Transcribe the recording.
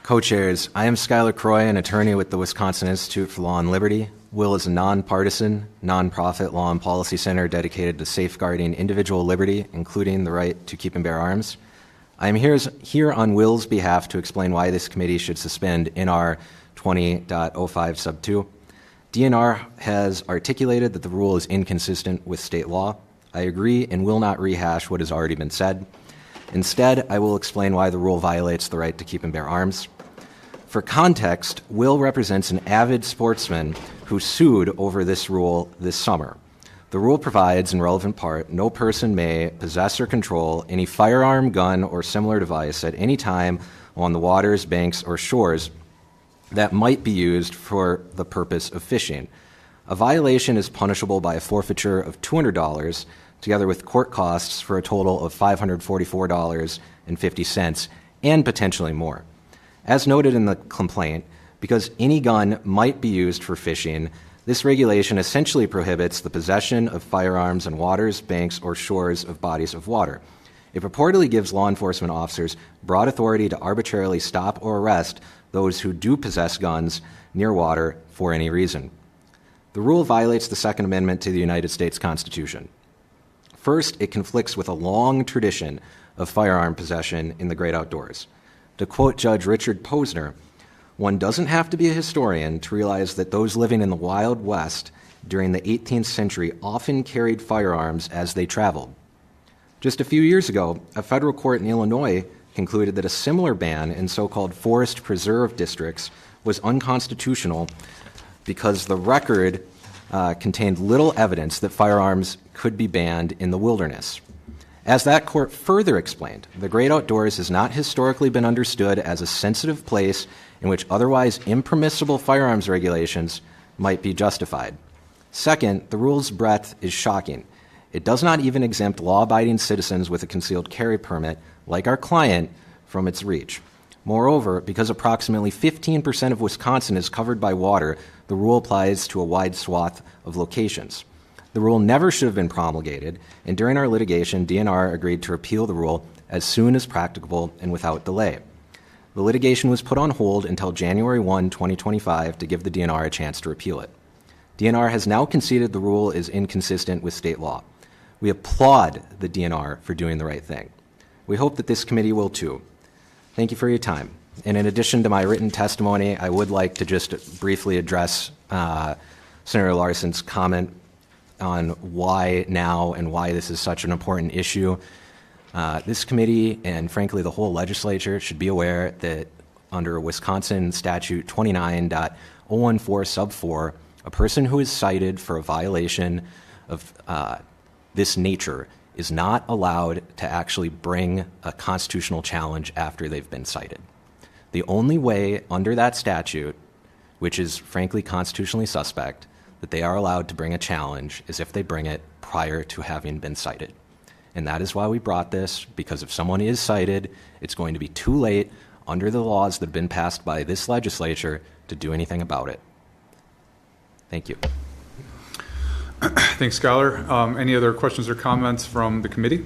Co-chairs, I am Skylar Croy, an attorney with the Wisconsin Institute for Law and Liberty. WILL is a nonpartisan, nonprofit law and policy center dedicated to safeguarding individual liberty, including the right to keep and bear arms. I am here on WILL's behalf to explain why this committee should suspend NR 20.05 sub 2. DNR has articulated that the rule is inconsistent with state law. I agree and will not rehash what has already been said. Instead, I will explain why the rule violates the right to keep and bear arms. For context, WILL represents an avid sportsman who sued over this rule this summer. The rule provides, in relevant part, no person may possess or control any firearm, gun, or similar device at any time on the waters, banks, or shores that might be used for the purpose of fishing. A violation is punishable by a forfeiture of $200, together with court costs for a total of $544.50, and potentially more. As noted in the complaint, because any gun might be used for fishing, this regulation essentially prohibits the possession of firearms on waters, banks, or shores of bodies of water. It purportedly gives law enforcement officers broad authority to arbitrarily stop or arrest those who do possess guns near water for any reason. The rule violates the Second Amendment to the United States Constitution. First, it conflicts with a long tradition of firearm possession in the great outdoors. To quote Judge Richard Posner, one doesn't have to be a historian to realize that those living in the Wild West during the 18th century often carried firearms as they traveled. Just a few years ago, a federal court in Illinois concluded that a similar ban in so-called forest preserve districts was unconstitutional because the record contained little evidence that firearms could be banned in the wilderness. As that court further explained, the great outdoors has not historically been understood as a sensitive place in which otherwise impermissible firearms regulations might be justified. Second, the rule's breadth is shocking. It does not even exempt law-abiding citizens with a concealed carry permit, like our client, from its reach. Moreover, because approximately 15% of Wisconsin is covered by water, the rule applies to a wide swath of locations. The rule never should have been promulgated, and during our litigation, DNR agreed to repeal the rule as soon as practicable and without delay. The litigation was put on hold until January 1, 2025 to give the DNR a chance to repeal it. DNR has now conceded the rule is inconsistent with state law. We applaud the DNR for doing the right thing. We hope that this committee will too. Thank you for your time. And in addition to my written testimony, I would like to just briefly address Senator Larson's comment on why now and why this is such an important issue. This committee and frankly the whole legislature should be aware that under Wisconsin statute 29.014 sub 4, a person who is cited for a violation of this nature is not allowed to actually bring a constitutional challenge after they've been cited. The only way under that statute, which is frankly constitutionally suspect, that they are allowed to bring a challenge is if they bring it prior to having been cited. And that is why we brought this, because if someone is cited, it's going to be too late under the laws that have been passed by this legislature to do anything about it. Thank you. Thanks, Skylar. Any other questions or comments from the committee?